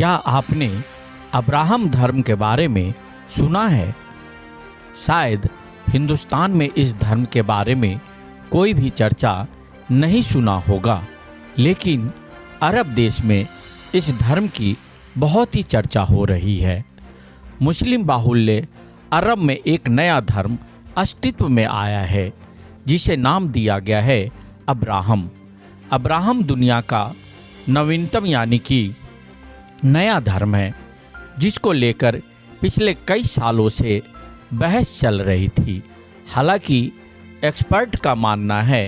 क्या आपने अब्राहम धर्म के बारे में सुना है? शायद हिंदुस्तान में इस धर्म के बारे में कोई भी चर्चा नहीं सुना होगा, लेकिन अरब देश में इस धर्म की बहुत ही चर्चा हो रही है। मुस्लिम बाहुल्य अरब में एक नया धर्म अस्तित्व में आया है जिसे नाम दिया गया है अब्राहम। अब्राहम दुनिया का नवीनतम यानी कि नया धर्म है जिसको लेकर पिछले कई सालों से बहस चल रही थी। हालांकि एक्सपर्ट का मानना है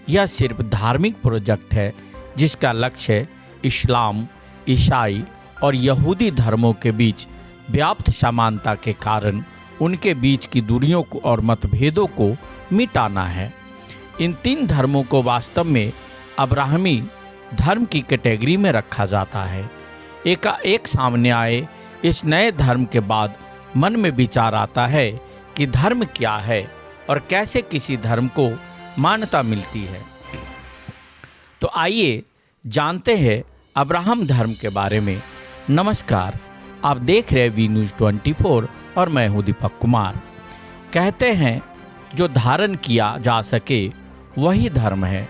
यह सिर्फ धार्मिक प्रोजेक्ट है जिसका लक्ष्य इस्लाम, ईसाई और यहूदी धर्मों के बीच व्याप्त समानता के कारण उनके बीच की दूरियों को और मतभेदों को मिटाना है। इन तीन धर्मों को वास्तव में अब्राहमी धर्म की कैटेगरी में रखा जाता है। एकाएक सामने आए इस नए धर्म के बाद मन में विचार आता है कि धर्म क्या है और कैसे किसी धर्म को मान्यता मिलती है। तो आइए जानते हैं अब्राहम धर्म के बारे में। नमस्कार, आप देख रहे हैं वी न्यूज़ 24 और मैं हूं दीपक कुमार। कहते हैं जो धारण किया जा सके वही धर्म है।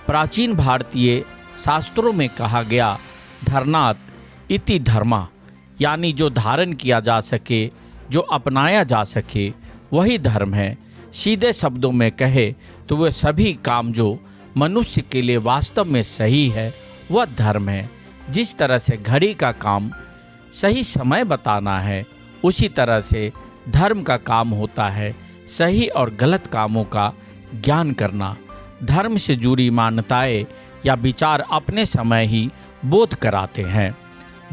प्राचीन भारतीय शास्त्रों में कहा गया धर्नात् इति धर्मा, यानी जो धारण किया जा सके, जो अपनाया जा सके वही धर्म है। सीधे शब्दों में कहे तो वह सभी काम जो मनुष्य के लिए वास्तव में सही है वह धर्म है। जिस तरह से घड़ी का काम सही समय बताना है, उसी तरह से धर्म का काम होता है सही और गलत कामों का ज्ञान करना। धर्म से जुड़ी मान्यताएं या विचार अपने समय ही बोध कराते हैं।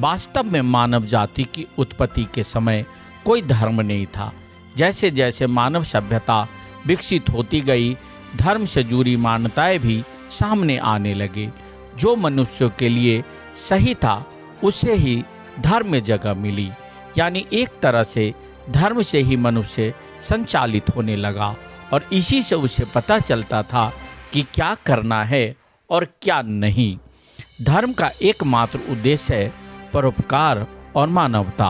वास्तव में मानव जाति की उत्पत्ति के समय कोई धर्म नहीं था। जैसे जैसे मानव सभ्यता विकसित होती गई, धर्म से जुड़ी मान्यताएं भी सामने आने लगे। जो मनुष्यों के लिए सही था उसे ही धर्म में जगह मिली। यानी एक तरह से धर्म से ही मनुष्य संचालित होने लगा और इसी से उसे पता चलता था कि क्या करना है और क्या नहीं। धर्म का एकमात्र उद्देश्य है परोपकार और मानवता।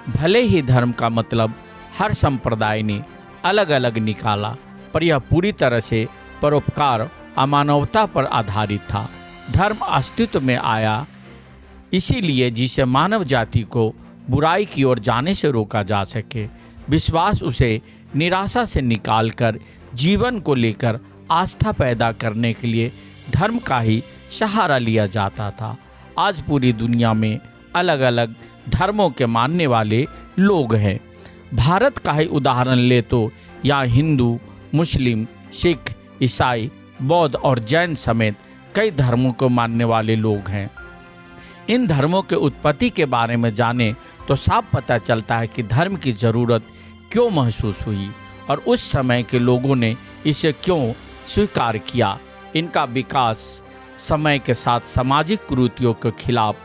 भले ही धर्म का मतलब हर संप्रदाय ने अलग अलग निकाला, पर यह पूरी तरह से परोपकार और मानवता पर आधारित था। धर्म अस्तित्व में आया इसीलिए जिसे मानव जाति को बुराई की ओर जाने से रोका जा सके। विश्वास उसे निराशा से निकालकर जीवन को लेकर आस्था पैदा करने के लिए धर्म का ही सहारा लिया जाता था। आज पूरी दुनिया में अलग अलग धर्मों के मानने वाले लोग हैं। भारत का ही उदाहरण ले तो यहाँ हिंदू, मुस्लिम, सिख, ईसाई, बौद्ध और जैन समेत कई धर्मों को मानने वाले लोग हैं। इन धर्मों के उत्पत्ति के बारे में जाने तो साफ पता चलता है कि धर्म की ज़रूरत क्यों महसूस हुई और उस समय के लोगों ने इसे क्यों स्वीकार किया। इनका विकास समय के साथ सामाजिक कुरीतियों के खिलाफ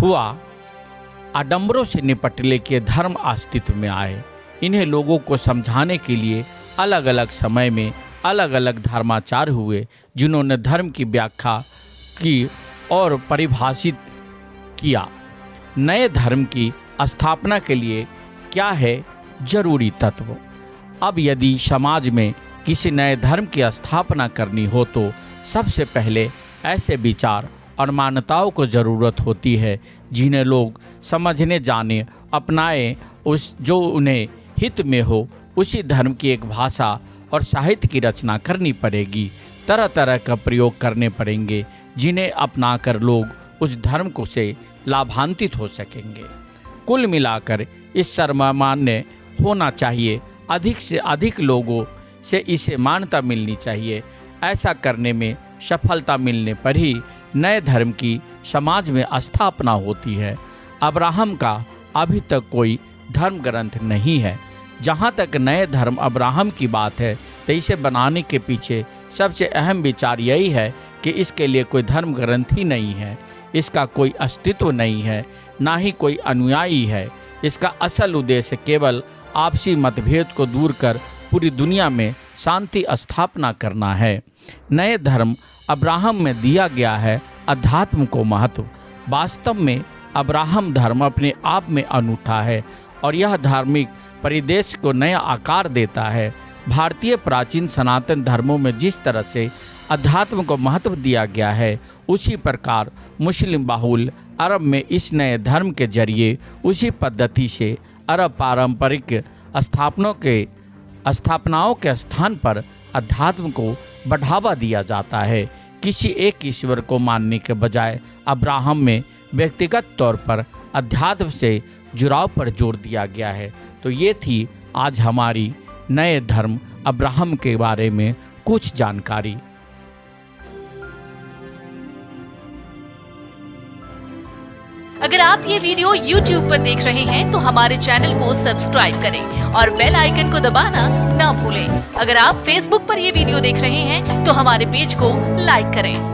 हुआ। आडंबरों से निपटने के धर्म अस्तित्व में आए। इन्हें लोगों को समझाने के लिए अलग अलग समय में अलग अलग धर्माचार्य हुए जिन्होंने धर्म की व्याख्या की और परिभाषित किया। नए धर्म की स्थापना के लिए क्या है जरूरी तत्व। अब यदि समाज में किसी नए धर्म की स्थापना करनी हो तो सबसे पहले ऐसे विचार और मान्यताओं को ज़रूरत होती है जिन्हें लोग समझने जाने अपनाएं, उस जो उन्हें हित में हो। उसी धर्म की एक भाषा और साहित्य की रचना करनी पड़ेगी। तरह तरह का प्रयोग करने पड़ेंगे जिन्हें अपनाकर लोग उस धर्म को से लाभान्वित हो सकेंगे। कुल मिलाकर इस सर्वमान्य होना चाहिए। अधिक से अधिक लोगों से इसे मान्यता मिलनी चाहिए। ऐसा करने में सफलता मिलने पर ही नए धर्म की समाज में स्थापना होती है। अब्राहम का अभी तक कोई धर्म ग्रंथ नहीं है। जहाँ तक नए धर्म अब्राहम की बात है तो इसे बनाने के पीछे सबसे अहम विचार यही है कि इसके लिए कोई धर्म ग्रंथ ही नहीं है। इसका कोई अस्तित्व नहीं है, ना ही कोई अनुयायी है। इसका असल उद्देश्य केवल आपसी मतभेद को दूर कर पूरी दुनिया में शांति स्थापना करना है। नए धर्म अब्राहम में दिया गया है अध्यात्म को महत्व। वास्तव में अब्राहम धर्म अपने आप में अनूठा है और यह धार्मिक परिदृश्य को नया आकार देता है। भारतीय प्राचीन सनातन धर्मों में जिस तरह से अध्यात्म को महत्व दिया गया है, उसी प्रकार मुस्लिम बाहुल अरब में इस नए धर्म के जरिए उसी पद्धति से अरब पारंपरिक स्थापनाओं के स्थान पर अध्यात्म को बढ़ावा दिया जाता है। किसी एक ईश्वर को मानने के बजाय अब्राहम में व्यक्तिगत तौर पर अध्यात्म से जुड़ाव पर जोर दिया गया है। तो ये थी आज हमारी नए धर्म अब्राहम के बारे में कुछ जानकारी। अगर आप ये वीडियो YouTube पर देख रहे हैं तो हमारे चैनल को सब्सक्राइब करें और बेल आइकन को दबाना ना भूलें। अगर आप Facebook पर ये वीडियो देख रहे हैं तो हमारे पेज को लाइक करें।